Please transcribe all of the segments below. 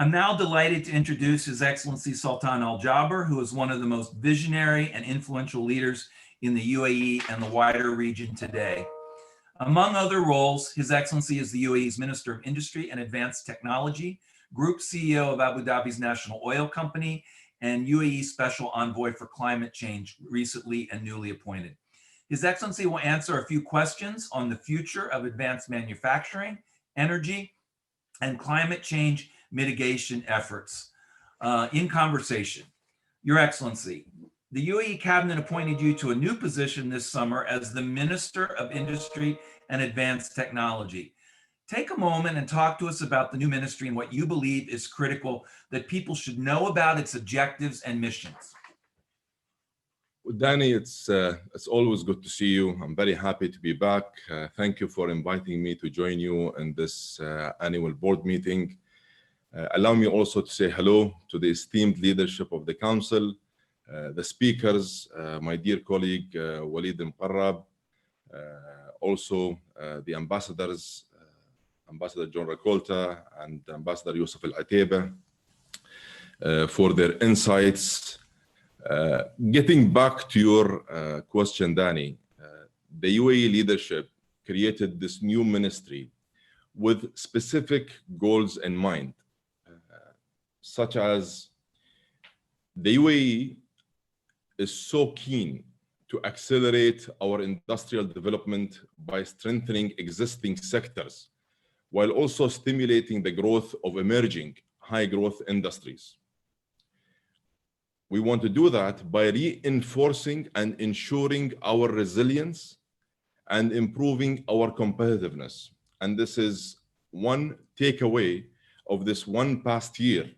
I'm now delighted to introduce His Excellency Sultan Al Jaber, who is one of the most visionary and influential leaders in the UAE and the wider region today. Among other roles, His Excellency is the UAE's Minister of Industry and Advanced Technology, Group CEO of Abu Dhabi's National Oil Company, and UAE Special Envoy for Climate Change, recently and newly appointed. His Excellency will answer a few questions on the future of advanced manufacturing, energy, and climate change mitigation efforts in conversation. Your Excellency, the UAE Cabinet appointed you to a new position this summer as the Minister of Industry and Advanced Technology. Take a moment and talk to us about the new ministry and what you believe is critical that people should know about its objectives and missions. Danny, it's always good to see you. I'm very happy to be back. Thank you for inviting me to join you in this annual board meeting. Allow me also to say hello to the esteemed leadership of the Council, the speakers, my dear colleague Walid Muqarrab, also the ambassadors, Ambassador John Rakolta and Ambassador Yusuf Al-Ateba, for their insights. Getting back to your question, Danny, the UAE leadership created this new ministry with specific goals in mind, such as the UAE is so keen to accelerate our industrial development by strengthening existing sectors, while also stimulating the growth of emerging high-growth industries. We want to do that by reinforcing and ensuring our resilience and improving our competitiveness. And this is one takeaway of this one past year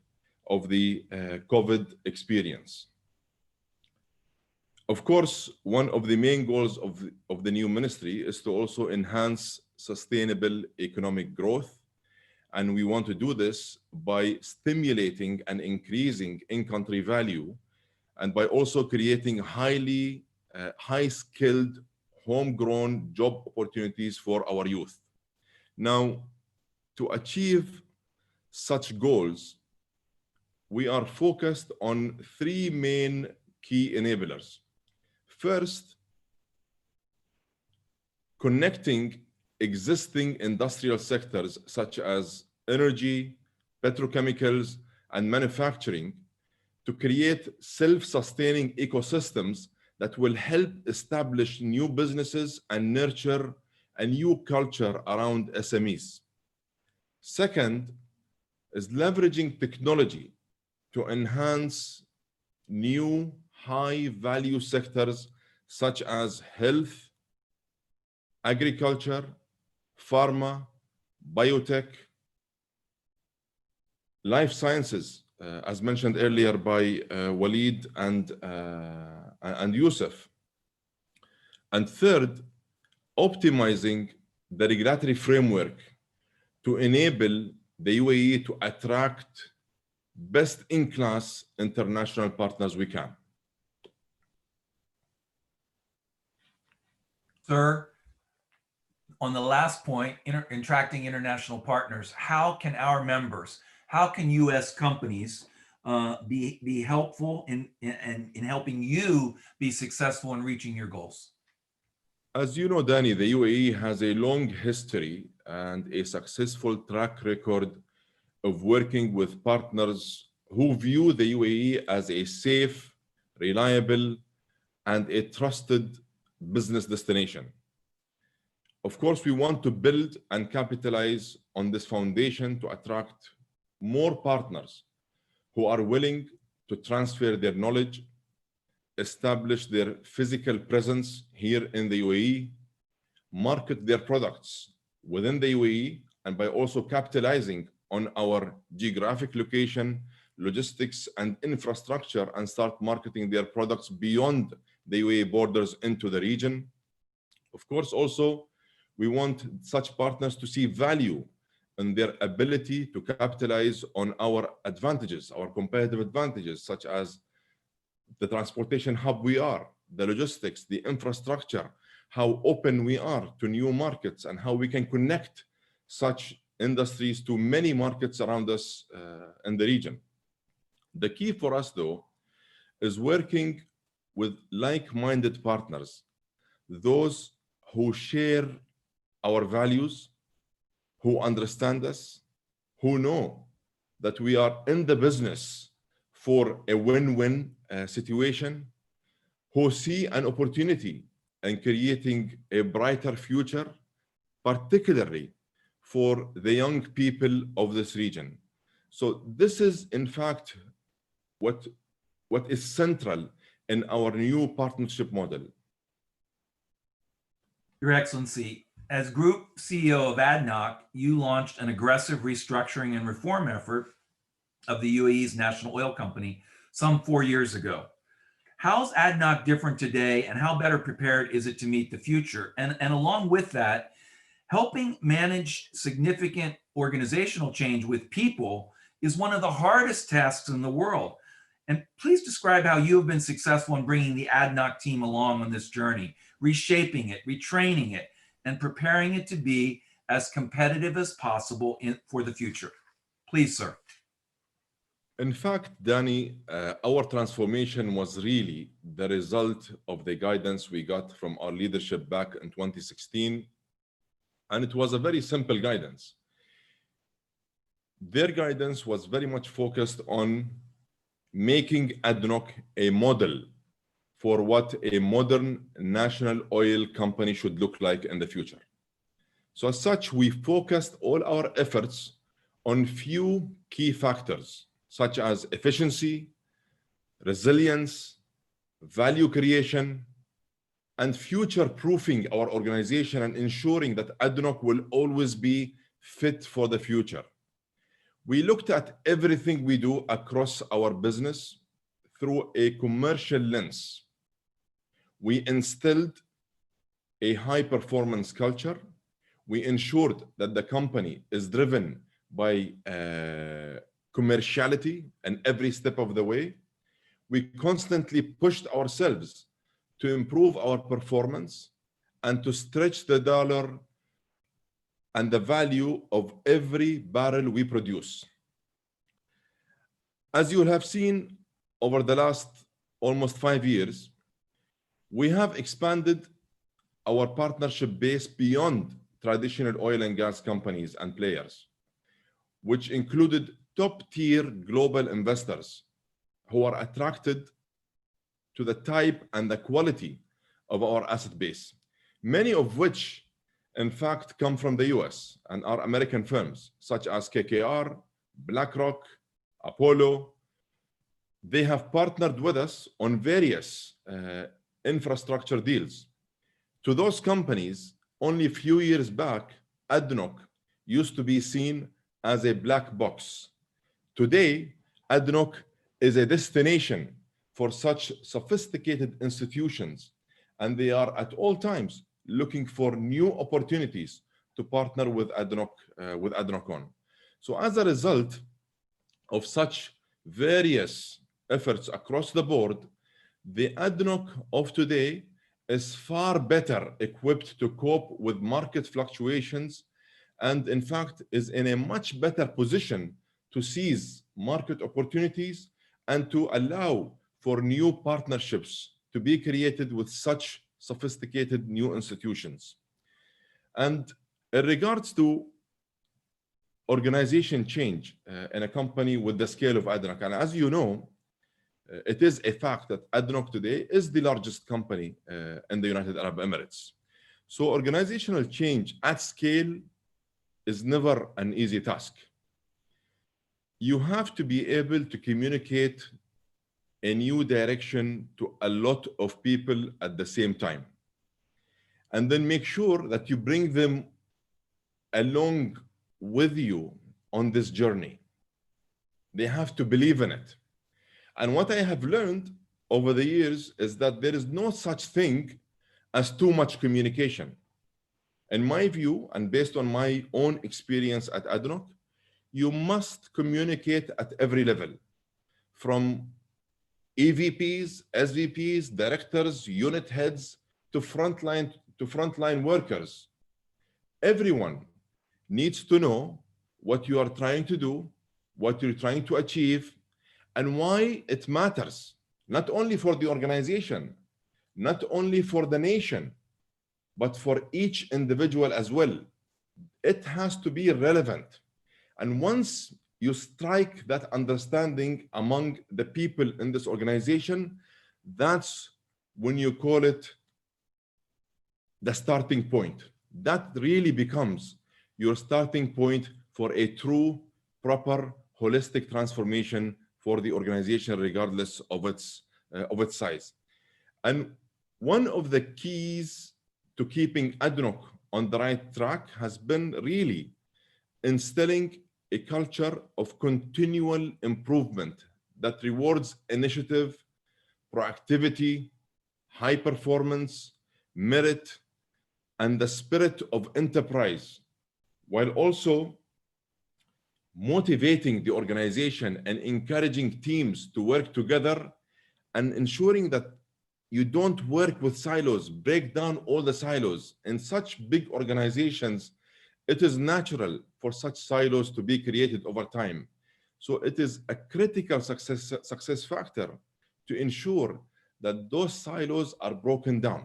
of the COVID experience. Of course, one of the main goals of the new ministry is to also enhance sustainable economic growth. And we want to do this by stimulating and increasing in-country value, and by also creating high-skilled, homegrown job opportunities for our youth. Now, to achieve such goals, we are focused on three main key enablers. First, connecting existing industrial sectors such as energy, petrochemicals, and manufacturing to create self-sustaining ecosystems that will help establish new businesses and nurture a new culture around SMEs. Second is leveraging technology to enhance new high-value sectors such as health, agriculture, pharma, biotech, life sciences, as mentioned earlier by Walid and Yusuf. And third, optimizing the regulatory framework to enable the UAE to attract best-in-class international partners we can. Sir, on the last point, attracting international partners, how can our members, how can U.S. companies be helpful in helping you be successful in reaching your goals? As you know, Danny, the UAE has a long history and a successful track record of working with partners who view the UAE as a safe, reliable, and a trusted business destination. Of course, we want to build and capitalize on this foundation to attract more partners who are willing to transfer their knowledge, establish their physical presence here in the UAE, market their products within the UAE, and by also capitalizing on our geographic location, logistics, and infrastructure, and start marketing their products beyond the UAE borders into the region. Of course, also, we want such partners to see value in their ability to capitalize on our advantages, our competitive advantages, such as the transportation hub we are, the logistics, the infrastructure, how open we are to new markets, and how we can connect such industries to many markets around us in the region. The key for us, though, is working with like-minded partners, those who share our values, who understand us, who know that we are in the business for a win-win situation, who see an opportunity in creating a brighter future, particularly for the young people of this region. So this is, in fact, what is central in our new partnership model. Your Excellency, as Group CEO of ADNOC, you launched an aggressive restructuring and reform effort of the UAE's national oil company some 4 years ago. How's ADNOC different today, and how better prepared is it to meet the future? And along with that, helping manage significant organizational change with people is one of the hardest tasks in the world. And please describe how you have been successful in bringing the ADNOC team along on this journey, reshaping it, retraining it, and preparing it to be as competitive as possible for the future. Please, sir. In fact, Danny, our transformation was really the result of the guidance we got from our leadership back in 2016. And it was a very simple guidance. Their guidance was very much focused on making ADNOC a model for what a modern national oil company should look like in the future. So as such, we focused all our efforts on few key factors, such as efficiency, resilience, value creation, and future-proofing our organization and ensuring that ADNOC will always be fit for the future. We looked at everything we do across our business through a commercial lens. We instilled a high-performance culture. We ensured that the company is driven by commerciality in every step of the way. We constantly pushed ourselves to improve our performance and to stretch the dollar and the value of every barrel we produce. As you have seen over the last almost 5 years, we have expanded our partnership base beyond traditional oil and gas companies and players, which included top-tier global investors who are attracted to the type and the quality of our asset base, many of which, in fact, come from the US and are American firms, such as KKR, BlackRock, Apollo. They have partnered with us on various infrastructure deals. To those companies, only a few years back, ADNOC used to be seen as a black box. Today, ADNOC is a destination for such sophisticated institutions, and they are at all times looking for new opportunities to partner with ADNOC on. So as a result of such various efforts across the board, the ADNOC of today is far better equipped to cope with market fluctuations, and in fact is in a much better position to seize market opportunities and to allow for new partnerships to be created with such sophisticated new institutions. And in regards to organization change in a company with the scale of ADNOC, and as you know, it is a fact that ADNOC today is the largest company in the United Arab Emirates. So organizational change at scale is never an easy task. You have to be able to communicate a new direction to a lot of people at the same time, and then make sure that you bring them along with you on this journey. They have to believe in it. And what I have learned over the years is that there is no such thing as too much communication. In my view, and based on my own experience at ADNOC, you must communicate at every level, from EVPs, SVPs, directors, unit heads, to frontline workers. Everyone needs to know what you are trying to do, what you're trying to achieve, and why it matters, not only for the organization, not only for the nation, but for each individual as well. It has to be relevant. And once you strike that understanding among the people in this organization, that's when you call it the starting point. That really becomes your starting point for a true, proper, holistic transformation for the organization, regardless of its size. And one of the keys to keeping ADNOC on the right track has been really instilling a culture of continual improvement that rewards initiative, proactivity, high performance, merit, and the spirit of enterprise, while also motivating the organization and encouraging teams to work together and ensuring that you don't work with silos, break down all the silos. In such big organizations, it is natural for such silos to be created over time. So it is a critical success factor to ensure that those silos are broken down.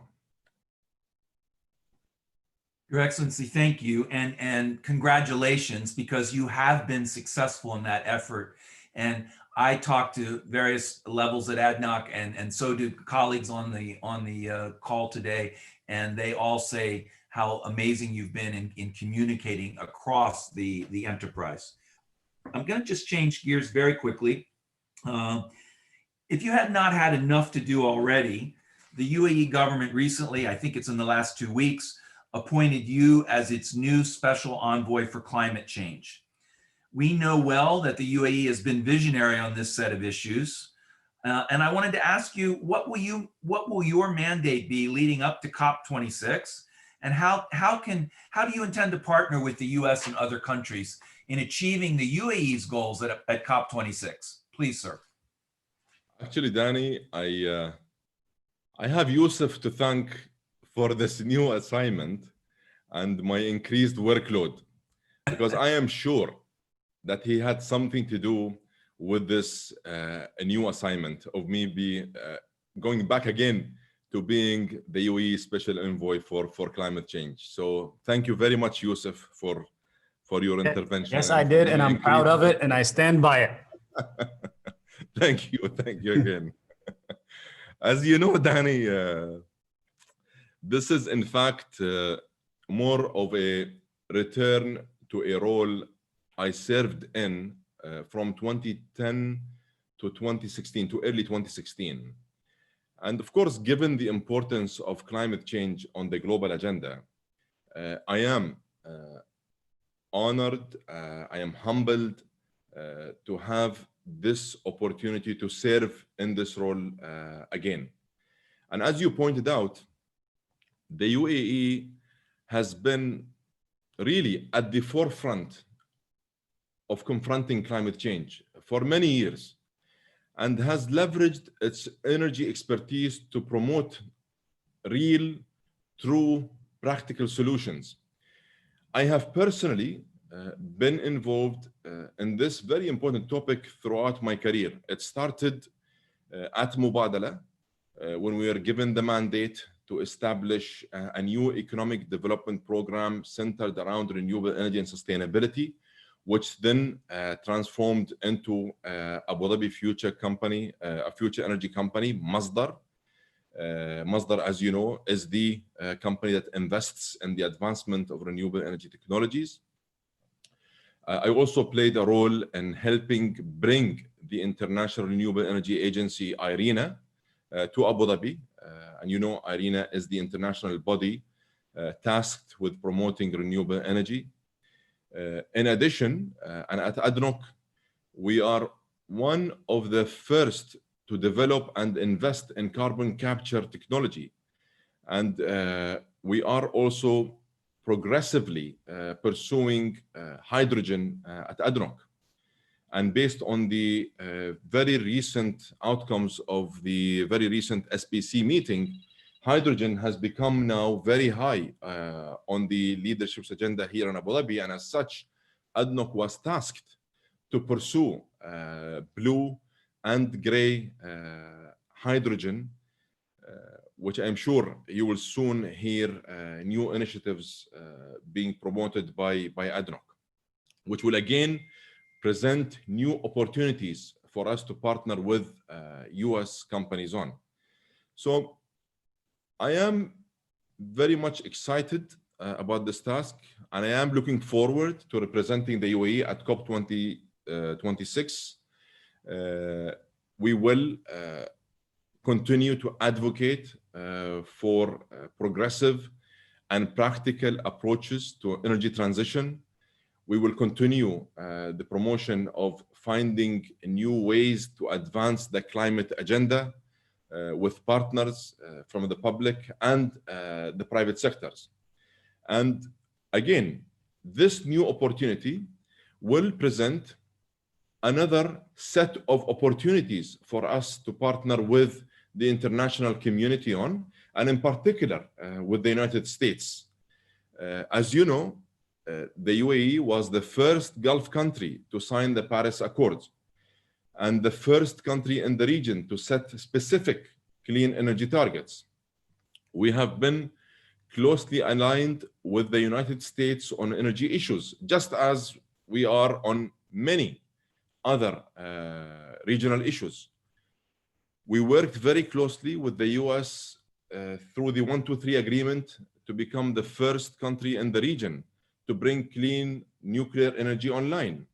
Your Excellency, thank you, and congratulations, because you have been successful in that effort. And I talk to various levels at ADNOC, and so do colleagues on the call today, and they all say how amazing you've been in communicating across the enterprise. I'm going to just change gears very quickly. If you had not had enough to do already, the UAE government recently, I think it's in the last 2 weeks, appointed you as its new special envoy for climate change. We know well that the UAE has been visionary on this set of issues. And I wanted to ask you, what will your mandate be leading up to COP26? And how do you intend to partner with the US and other countries in achieving the UAE's goals at COP26? Please, sir. Actually, Danny, I have Yusuf to thank for this new assignment and my increased workload, because I am sure that he had something to do with this a new assignment of me going back again to being the UAE Special Envoy for climate change. So thank you very much, Yusuf, for your intervention. Yes, I did, and I'm proud of it, and I stand by it. Thank you again. As you know, Danny, this is in fact more of a return to a role I served in from 2010 to 2016, to early 2016. And of course, given the importance of climate change on the global agenda, I am honored, I am humbled to have this opportunity to serve in this role again. And as you pointed out, the UAE has been really at the forefront of confronting climate change for many years, and has leveraged its energy expertise to promote real, true, practical solutions. I have personally been involved in this very important topic throughout my career. It started at Mubadala when we were given the mandate to establish a new economic development program centered around renewable energy and sustainability, which then transformed into Abu Dhabi future company, a future energy company, Masdar. Masdar, as you know, is the company that invests in the advancement of renewable energy technologies. I also played a role in helping bring the International Renewable Energy Agency, IRENA, to Abu Dhabi. And you know, IRENA is the international body tasked with promoting renewable energy. In addition, and at ADNOC, we are one of the first to develop and invest in carbon capture technology. And we are also progressively pursuing hydrogen at ADNOC. And based on the very recent outcomes of the very recent SPC meeting, hydrogen has become now very high on the leadership's agenda here in Abu Dhabi. And as such, ADNOC was tasked to pursue blue and gray hydrogen, which I'm sure you will soon hear new initiatives being promoted by ADNOC, which will again present new opportunities for us to partner with US companies on. So I am very much excited about this task, and I am looking forward to representing the UAE at COP26. We will continue to advocate for progressive and practical approaches to energy transition. We will continue the promotion of finding new ways to advance the climate agenda with partners from the public and the private sectors. And again, this new opportunity will present another set of opportunities for us to partner with the international community on, and in particular with the United States. As you know, the UAE was the first Gulf country to sign the Paris Accords and the first country in the region to set specific clean energy targets. We have been closely aligned with the United States on energy issues, just as we are on many other regional issues. We worked very closely with the US through the 123 agreement to become the first country in the region to bring clean nuclear energy online.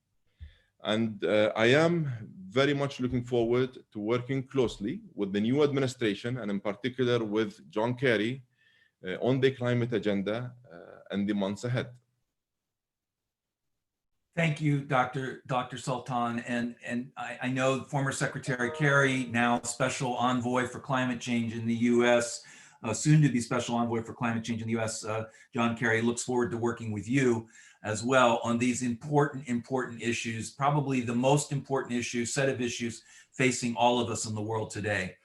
And I am very much looking forward to working closely with the new administration, and in particular with John Kerry, on the climate agenda in the months ahead. Thank you, Dr. Sultan. And I know former Secretary Kerry, now Special Envoy for Climate Change in the US, soon to be Special Envoy for Climate Change in the US, John Kerry, looks forward to working with you as well on these important issues, probably the most important issue, set of issues facing all of us in the world today.